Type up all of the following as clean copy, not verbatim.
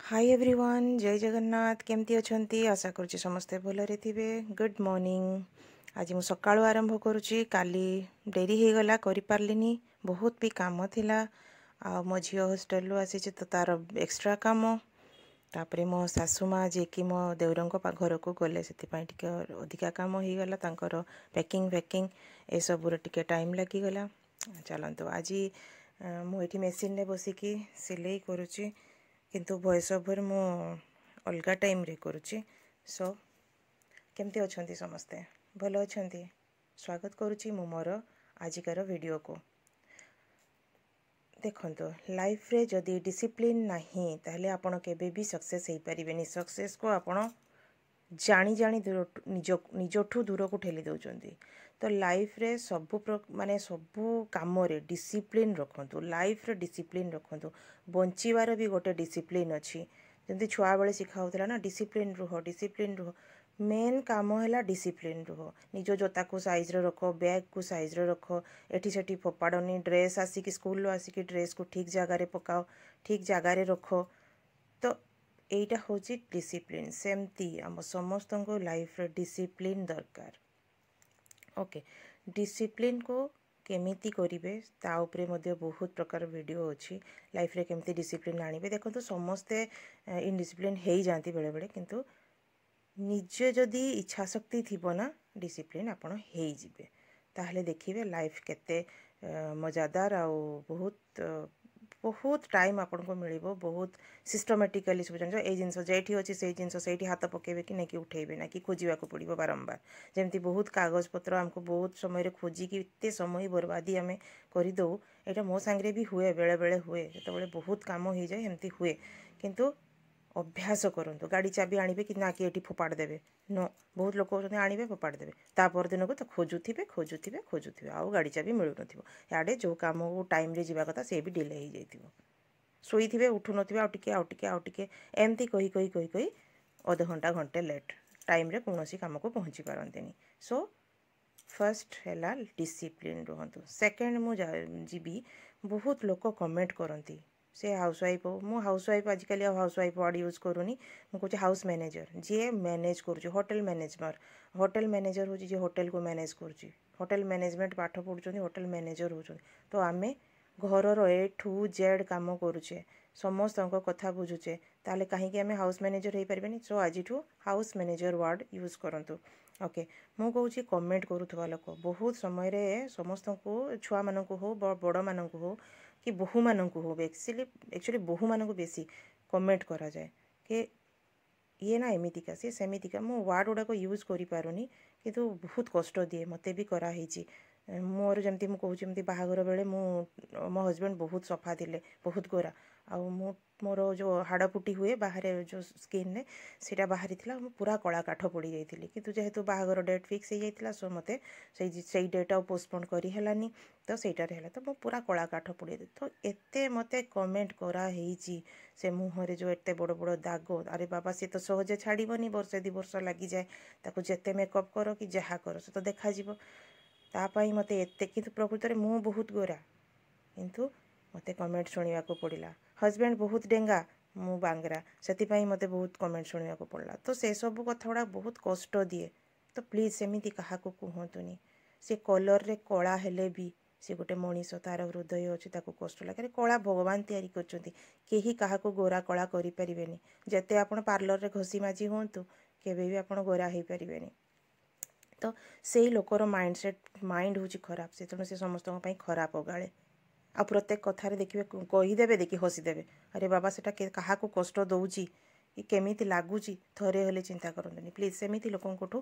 Hi everyone जय जगन्नाथ केमती अछंती आशा करुच्ची समस्ते भलरे थिबे। Good morning. आज मु सकाळु आरंभ करुच्ची काली डेरी हो गला करि पारलिनी बहुत भी काम थिला आ मो झियो हॉस्टल आसी तो तार एक्स्ट्रा काम तापरे मो सासू माँ जे कि मो देवरंग घर को गले से टिके अधिका काम हो गला तांकर पैकिंग फैकिंग ए सबुर टिके टाइम लगी गला। चलंतु आज मु एठी मशीन ले बसिकी सिलाई करुच्ची किंतु वॉइस ओवर मु अलगा टाइम रे करुच्ची। सो केमती अछंती समस्ते भलो अछंती। स्वागत करुच्ची मु मोर आजिकार वीडियो को। देखंतो लाइफ रे जदि डिसिप्लिन नहीं ताहले आपण केबे भी सक्सेस हे परिबेनी। सक्सेस को आपण जानी जानी निजठू दूर को ठेली दउचंती। तो लाइफ रे माने सबु काम रे डिसिप्लिन रखंतु। लाइफ रे डिसिप्लिन रखंतु। बंचिवार भी गोटे डिसिप्लिन अछि। जंती छुआ बेले सिखा होतला ना डिसिप्लिन रुह मेन काम हैला डिसिप्लिन रुह। निजो जोता को साइज रे रखो, बैग को साइज रे रखो, एठी सेठी फोपाडनी, ड्रेस आसिकी स्कूल लो आसिकी ड्रेस को ठीक जगह रे पकाओ, ठीक जगह रे रखो। तो एटा होची डिसिप्लिन। सेमती आम समस्त को लाइफ रे डिसिप्लिन दरकार। ओके डिसिप्लिन को केमिति करिवे ता उपरे मध्ये बहुत प्रकार वीडियो अछि। लाइफ रे केमिति डिसिप्लिन आनिबे देखंतु समस्ते इनडिसिप्लिन हेई जानती बेले बेले किंतु निजे जदि इच्छा शक्ति थिबो ना डिसिप्लिन आपण हेई जिवे ताहले देखिबे लाइफ केते मजादार आ बहुत टाइम आपन को मिलिबो। बहुत सिस्टमैटिकली सब जान ए जिंस जेठी अछि से जिंस सेठी हाथ पकेबे कि नै कि उठेबे ना कि खोजिबा को पड़िबो बारंबार। जेमती बहुत कागज पत्र हमको बहुत समय रे खोजी कि इत्ते समय बर्बादी हमें करि दो। एटा मो संगरे भी हुए बेले बेले हुए जते बेले बहुत काम हो जाए एमती हुए किंतु अभ्यास करंतु। गाड़ी चाबी आनिबे कि ना कि एठी फोपाड़ देबे नो। बहुत लोक होते आनिबे फोपाड़ देबे ता पर दिन को तो खोजुथिबे आउ गाड़ी चाबी मिलु नथिबो। याडे जो काम को टाइम रे जीवा कथा से भी डिले हो जाइथिबो। सोईथिबे उठु नथिबे आउ टिके एमती कही अध घंटा घंटे लेट टाइम रे कोनोसी काम को पहुंची पारंतेनी। सो फर्स्ट हैला डिसिप्लिन रुहंतु। सेकंड मु जीबी बहुत लोक कमेंट करंती से हाउसवाइफ हो। मु हाउसवाइफ आजिकल हाउसवाइफ वर्ड यूज करूनी मु कहूँ हाउस मैनेजर जी मैनेज करुच्ची होटेल मैनेजर हो जे होटेल को मैनेज करुच्ची। होटेल मैनेजमेंट पाठ पढ़ुचंदी होटेल मैनेजर होचंदी। तो आमे घरर ए ठू जेड काम करुचे समस्त कथा बुझुचे ताले कहीं आमे हाउस मैनेजर हो पारबेनी। सो आज हाउस मैनेजर वर्ड यूज करंतु। ओके मु कहूँ कमेंट करुवा लोक बहुत समय रे समस्त को छुआ मान हो बड़ मान हो कि बोहू मान हो एक्चुअली बोहू मान बेसी कमेंट करा जाए कि ये ना एमितिका सी सेमितिका। मु वर्ड गुड़ाक यूज करि पारुनी किंतु बहुत कष्ट दिए मते भी करा हिची। मोर जमती मु कहूँ जमती बाहागर बेले मो हस्बैंड बहुत सफा थिले बहुत गोरा आ मोर जो हाड़पुटी हुए बाहर जो स्किन ने सीटा बाहरी थिला पूरा कला काठ पड़ी जाइथिली किंतु जेहेतु बाहागर डेट फिक्स हो जाइथिला सो मते सेई डेट आ पोस्टपोन करी हेलानी तो सेटारे हैला तो मो पूरा कला काठ पड़ी तो एते मते कमेंट करा हेची से मुहरे जो एते बड़ बड़ दाग। अरे बाबा से तो सहजे छाड़ीबनी वर्षे 2 वर्ष लगी जाए ताको जेते मेकअप करो कि जहा करो से तो देखा जीवो तापाई मते एते किंतु प्रकृत रे मु बहुत गोरा किंतु मते कमेंट सुनिया को पड़िला। हस्बैंड बहुत डेंगा मु बांगरा सेति मते बहुत कमेंट सुनिया को पड़ला। तो से सब कथा गुड़ा बहुत कष्ट दिए। तो प्लीज सेमिति कहा को कहतुनी से कलर रे कला हेले भी से गोटे मनीष तार हृदय अच्छे ताको कष्ट लगे। कला भगवान तैयारी करछंती केही कहा को गोरा कला करि परिबेनी। जते आपण पार्लर रे घसी माजी होंतु केबे भी आपण गोरा हे परिबेनी। तो सेई लोकर माइंड होची खराब से तेणु से समस्त खराब अगाड़े आ प्रत्येक कथार देखिए कहीदेवे देखिए हसीदेवे अरे बाबा सेटा क्या कष्ट दौची कि केमिति लगुच थरे हेले चिंता करंतुनी प्लीज सेमिति लोकंठू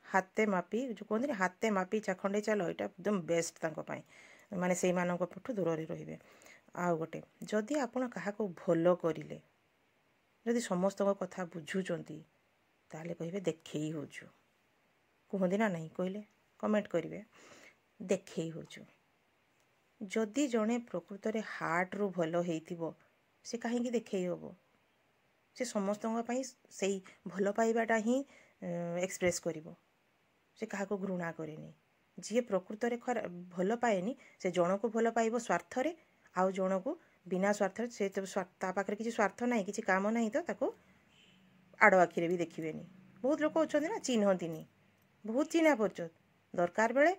हाथे मापी जो कहते हाथे मापी चाखंडे चल यहाँ एकदम बेस्ट तांको माने से मानू दूर रे। आउ गोटे जदि आपण क्या भल करें जदि समस्त कथा बुझुंट ताले कहे देखई होचु कहते ना नहीं कहले कमेंट करेंगे देखई होचु। जदि जड़े प्रकृत रे हार्ट रु भल होइथिबो से कहीं देखई हम से समस्त से भल पाइबाटा ही एक्सप्रेस करिवो से क्या घृणा करेनी। जी प्रकृत रे भल पाएनी से जन को भल पाइब स्वार्थ रे आउ जन को बिना स्वार्थ से पाखे किसी स्वार्थ ना किसी काम ना तो ताको आड़ आखिरे भी देखिए बहुत लोग अच्छा ना चिन्हती बहुत चिन्हा परिचय दरकार बेले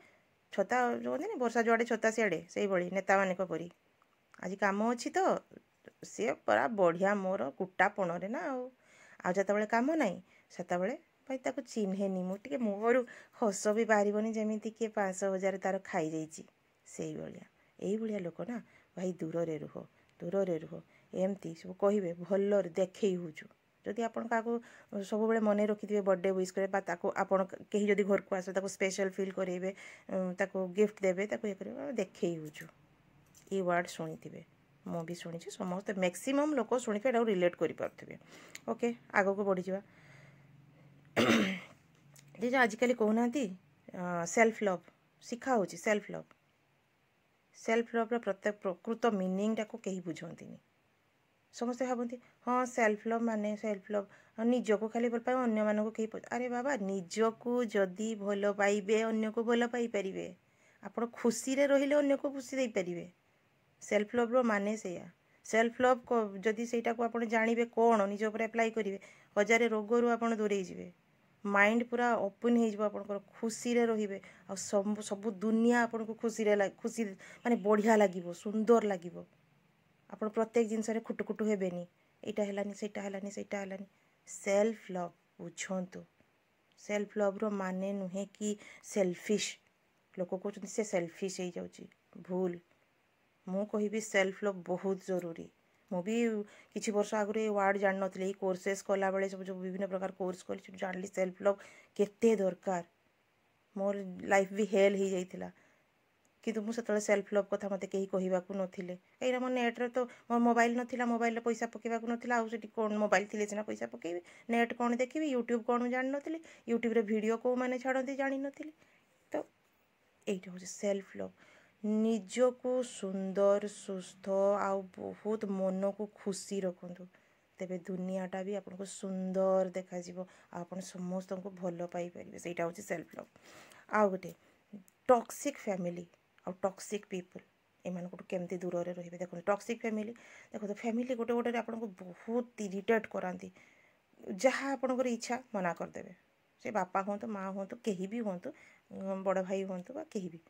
छता जो कहते वर्षा जुआड़े छता सियाड़े से भाई नेता मान परी आज कम अच्छी तो सी पूरा बढ़िया मोर कुटापण ना आते कम ना से भाई ताको चिन्हेनी मुझे मोर हस भी बाहरनी जमी किए 500,000 तार खाई जाइए से भाया लोक ना भाई दूर रे रुह एमती सब कहे भल देखे होचु जदि आपण क्या सब मन रखिथे बर्थडे विश करे आपण कहीं जदि घर को आस स्पेशल फील करेंगे गिफ्ट देवे ये कर देखे होचु ये वर्ड शुणी मु भी शुणी समस्त मैक्सिमम लोक शुणी रिलेट करें ओके आग को बढ़ी जा जो आजिकल कहना सेल्फ लव शिखा हो सेल्फ लव प्रत्येक प्रकृत मीनिंगटा को कहीं बुझती समस्ते भावती हाँ सेल्फ लव माने सेल्फ लव निजको खाली भल पाए अन्य मानक कहीं अरे बाबा निजको जदि भल पाइबे अन्य को भल पाइपर आप खुशी रे रहिले अन्य को खुशी दे पारे सेल्फ लव रो माने से सेल्फ लव जदि सेटा को आप जानवे कौन निज उपर अप्लाई करेंगे 1000 रोग आप दूरे जाए माइंड पूरा ओपन हो खुशी रे रहिबे आ सब दुनिया आपन को खुशी माने बढ़िया लगे सुंदर लगे आप प्रत्येक जिनस खुटुखुटु हेबेनी एटा हेलानी सेटा हेलानी सेटा हेलानी सेल्फ लव बुझंतु सेल्फ लव रो माने नुहे कि सेल्फिश लोक कहते से सेल्फिश हो जाउची भूल मु कहिबी सेल्फ लव बहुत जरूरी मु भी किछि वर्ष आगु ये वार्ड जान नथली कोर्सेस कला बेले सब जो विभिन्न प्रकार कोर्स करी जानली सेल्फ लव केते दरकार मोर लाइफ भी हेल हो जाइतिला किंतु मु सेतले सेल्फ लव कथा मते केही कहिबाकू नथिले कहीं मो नेट रे तो मोर मोबाइल नथिला मोबाइल रे पैसा पकेबाकू नथिला आ सेठी कोन मोबाइल थिले सिना पैसा पकेबी नेट कोन देखिबी यूट्यूब कोन जान नथिले यूट्यूब रे वीडियो को माने छाडंती जानि नथिले तो एटा हो सेल्फ लव निजको सुंदर सुस्थ आ बहुत मन को खुशी रखु तेबे दुनियाटा भी आपको सुंदर देखा आप समस्त को भल पाइपर से हूँ सेल्फ लव आउ गोटे टॉक्सिक फैमिली और टॉक्सिक पीपल एमान को केमती दूर रे रहिबे देखो टॉक्सिक फैमिली देखो तो फैमिली गोटे गोटे आपको बहुत इरिटेट कराती जहाँ आपंकर इच्छा मना करदे से बापा हूँ माँ हूँ कहीं भी हूँ बड़ भाई हूँ कहीं भी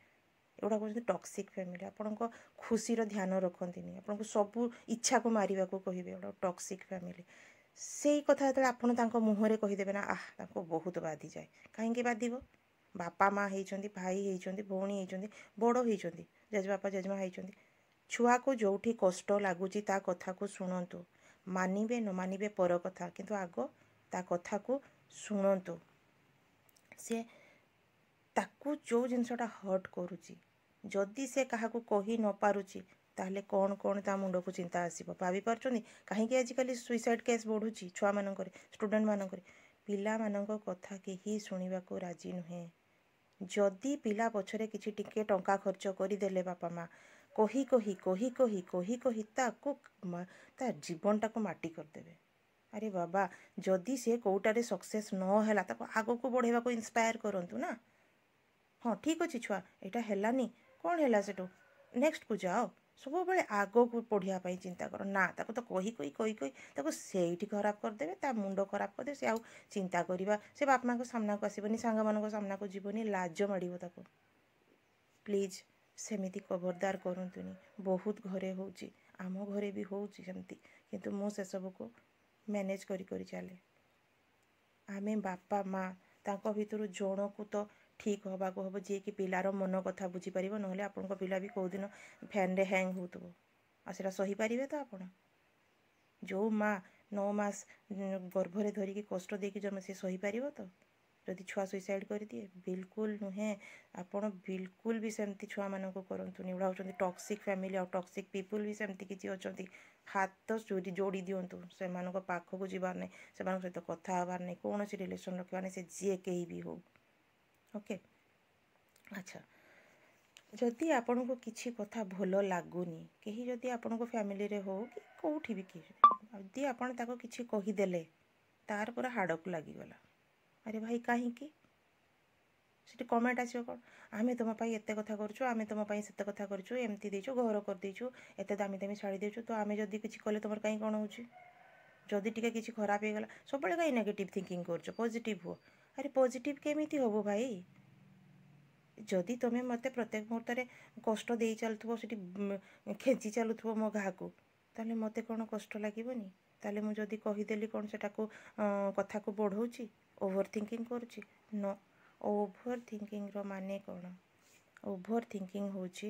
एगुड़ा कहते टॉक्सिक फैमिली आपण खुशी ध्यान रखती आपको सब इच्छा को मारिबा को कहिबे एगुड़ा टॉक्सिक फैमिली से कथा जो आप मुहर कहीदेवे ना बहुत बाधि जाए कहीं बाधिब बापा माँ होती भाई होती भौणी होती बड़ होती जेजेबापा जेजेमा होती छुआ को जोठी कष्ट लगुच कथा को शुणु मानिबे न मानिबे पर कथा किंतु आग ता कथा को शुणु सी ताकू जो जिनसटा हर्ट करुची जदि से क्या कही न पारुची ताहले कौन कौन ता मुंड को चिंता आसीबो भाभी पारछोनी कहीं आजिकल सुइसाइड केस बढ़ुची छुआ मानकर स्टूडेंट मानकर पिला मानक कथा केही सुनिबा को राजी नुहे जदि पिला पछरे किछि टिके टंका खर्च करदेले बापा माँ कही कही कही कही कही कही ताको ता जीवनटा को माटी करदेवे अरे बाबा जदि से कोटारे सक्सेस न हैला ताको आगो को बढ़ेबा को इंस्पायर करंतु ना हाँ ठीक अच्छे छुआ यहाँ हेलानी कौन है सेठू नेक्स्ट को जाओ सब बेले आग को पढ़ाई चिंता कर ना ताको तो कही कही कही कही ताको सेठी खराब करदेवे ता मुंड खराब करदे से आउ चिंता करवा से बाप माँ को सामना को आसबनी सांग मान सामना को जीवनी लाज माड़ो ताको प्लीज सेमिति खबरदार करतुनी बहुत घरे होची आम घरे भी होची सेमती किंतु मु से सब को मैनेज करी चले आमे बापा माँ तांको भितरु जण को तो ठीक हवा को हम जी कि पिलार मन कथा बुझीपर ना आपण पिला भी कौ दिन फैन रे हैंग होतबो आ सेटा सही पारिबे तो आपण जो माँ 9 मास गर्भरे धरिकी कष्ट देकी जमे से सही पार तो जदि छुआ सुइसाइड कर दिए बिल्कुल नुहे आपण बिल्कुल भी सेमती छुआ मान करतुनि एगुड़ा होती टॉक्सिक फैमिली और टॉक्सिक पीपुल भी सेमती किसी अच्छा हाथ चोरी जोड़ी दिंतु से पाख को जीवार नहीं से सहित कथा हबार नहीं कौन रिलेसन रखा नहीं से जी कहीं भी हो ओके अच्छा जदि आपण को किसी कथा भल लगुनि कहीं जदि आपण को फैमिली रे हो कि कौटी भी किसी जदि आपण ताको किसी कहीदेले तार पूरा हाड़ को लगिगला अरे भाई कहीं ସେଠି କମେଣ୍ଟ ଆସିବ କ'ଣ, ଆମେ ତୁମ ପାଇଁ ଏତେ କଥା କରୁଛୁ, ଆମେ ତୁମ ପାଇଁ ସେତେ କଥା କରୁଛୁ, ଏମିତି ଦେଇଛୁ, ଘର କରିଦେଇଛୁ, ଏତେ ଦାମୀ ଦାମୀ ଶାଢ଼ୀ ଦେଇଛୁ, ତ ଆମେ ଯଦି କିଛି କଲେ ତୁମର କାହିଁ କ'ଣ ହେଉଛି? ଯଦି ଟିକେ କିଛି ଖରାପ ହେଇଗଲା, ସବୁବେଳେ କାହିଁ ନେଗେଟିଭ୍ ଥିଙ୍କିଂ କରୁଛ? ପଜିଟିଭ୍ ହୁଅ। ଆରେ ପଜିଟିଭ୍ କେମିତି ହବ ଭାଇ? ଯଦି ତୁମେ ମୋତେ ପ୍ରତ୍ୟେକ ମୁହୂର୍ତ୍ତରେ କଷ୍ଟ ଦେଇ ଚାଲୁଥିବ, ସେଠି ଖେଞ୍ଚି ଚାଲୁଥିବ ମୋ ଘାକୁ, ତାହେଲେ ମୋତେ କ'ଣ କଷ୍ଟ ଲାଗିବନି? ତାହେଲେ ମୁଁ ଯଦି କହିଦେଲି କ'ଣ ସେଟାକୁ କଥାକୁ ବଢ଼ଉଛି, ଓଭର ଥିଙ୍କିଂ କରୁଛି? ନ, ଓଭର ଥିଙ୍କିଂର ମାନେ କ'ଣ? ଓଭର ଥିଙ୍କିଂ ହେଉଛି,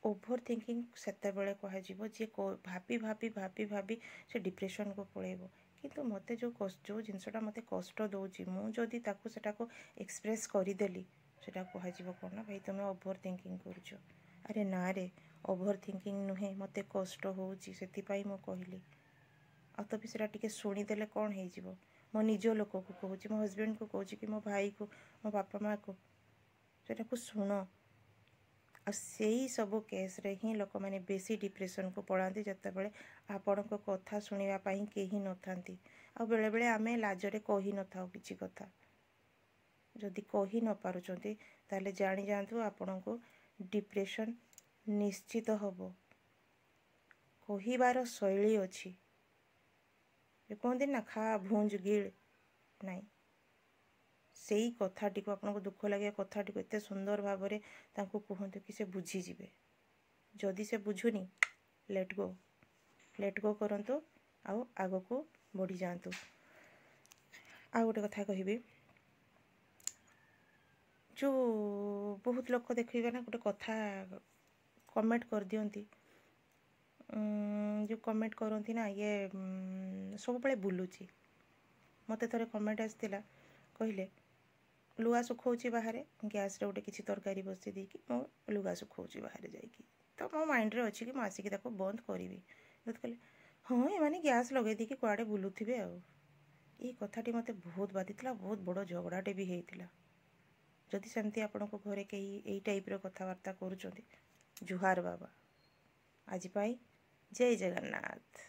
ଓଭର ଥିଙ୍କିଂ ସେତେବେଳେ କୁହାଯିବ ଯିଏ ଭାବି ଭାବି ଭାବି ଭାବି ସେ ଡିପ୍ରେସନକୁ ପଳେଇବ। କିନ୍ତୁ ମୋତେ ଯେଉଁ ଜିନିଷଟା ମୋତେ କଷ୍ଟ ଦେଉଛି, ମୁଁ ଯଦି ସେଟାକୁ ଏକ୍ସପ୍ରେସ୍ କରିଦେଲି, ସେଟା କୁହାଯିବ କ'ଣ ନା, ଭାଇ ତୁମେ ଓଭର ଥିଙ୍କିଂ କରୁଛ। ଆରେ ନାରେ, ଓଭର ଥିଙ୍କିଂ ନୁହେଁ, ମୋତେ କଷ୍ଟ ହେଉଛି ସେଥିପାଇଁ ମୁଁ କହିଲି। ଆଉ ତବେ ସେଟା ଟିକେ ଶୁଣିଦେଲେ କ'ଣ ହେଇଯିବ? ମୋ ନିଜ ଲୋକକୁ କହୁଛି, ମୋ ହଜବେଣ୍ଡକୁ କହୁଛି, କି ମୋ ଭାଇକୁ, ମୋ ବାପା ମାଆକୁ, ସେଟାକୁ ଶୁଣ। ଆଉ ସେଇ ସବୁ କେସ୍ରେ ହିଁ ଲୋକମାନେ ବେଶୀ ଡିପ୍ରେସନକୁ ପଳାନ୍ତି, ଯେତେବେଳେ ଆପଣଙ୍କ କଥା ଶୁଣିବା ପାଇଁ କେହି ନଥାନ୍ତି। ଆଉ ବେଳେବେଳେ ଆମେ ଲାଜରେ କହିନଥାଉ କିଛି କଥା। ଯଦି କହି ନ ପାରୁଛନ୍ତି, ତାହେଲେ ଜାଣିଯାଆନ୍ତୁ ଆପଣଙ୍କୁ ଡିପ୍ରେସନ୍ ନିଶ୍ଚିତ ହେବ। କହିବାର ଶୈଳୀ ଅଛି, କୁହନ୍ତି ନା, ଖା ଭୁଞ୍ଜ ଗିଳ, ନାଇଁ, ସେଇ କଥାଟିକୁ, ଆପଣଙ୍କୁ ଦୁଃଖ ଲାଗିବା କଥାଟିକୁ ଏତେ ସୁନ୍ଦର ଭାବରେ ତାଙ୍କୁ କୁହନ୍ତୁ କି ସେ ବୁଝିଯିବେ। ଯଦି ସେ ବୁଝୁନି, ଲେଟ୍ ଗୋ କରନ୍ତୁ, ଆଉ ଆଗକୁ ବଢ଼ିଯାଆନ୍ତୁ। ଆଉ ଗୋଟେ କଥା କହିବି, ଯେଉଁ ବହୁତ ଲୋକ ଦେଖିବେ ନା, ଗୋଟେ କଥା କମେଣ୍ଟ କରିଦିଅନ୍ତି, ଯେଉଁ କମେଣ୍ଟ କରନ୍ତି ନା, ଇଏ ସବୁବେଳେ ବୁଲୁଛି। ମୋତେ ଥରେ କମେଣ୍ଟ ଆସିଥିଲା, କହିଲେ ଲୁଗା ଶୁଖଉଛି ବାହାରେ, ଗ୍ୟାସ୍ରେ ଗୋଟେ କିଛି ତରକାରୀ ବସି ଦେଇକି ମୁଁ ଲୁଗା ଶୁଖଉଛି ବାହାରେ ଯାଇକି, ତ ମୋ ମାଇଣ୍ଡରେ ଅଛି କି ମୁଁ ଆସିକି ତାକୁ ବନ୍ଦ କରିବି। କହିଲେ ହଁ, ଏମାନେ ଗ୍ୟାସ୍ ଲଗେଇ ଦେଇକି କୁଆଡ଼େ ବୁଲୁଥିବେ ଆଉ। ଏଇ କଥାଟି ମୋତେ ବହୁତ ବାଧିଥିଲା, ବହୁତ ବଡ଼ ଝଗଡ଼ାଟେ ବି ହେଇଥିଲା। ଯଦି ସେମିତି ଆପଣଙ୍କ ଘରେ କେହି ଏଇ ଟାଇପ୍ର କଥାବାର୍ତ୍ତା କରୁଛନ୍ତି, ଜୁହାର ବାବା। ଆଜି ପାଇଁ ଜୟ ଜଗନ୍ନାଥ।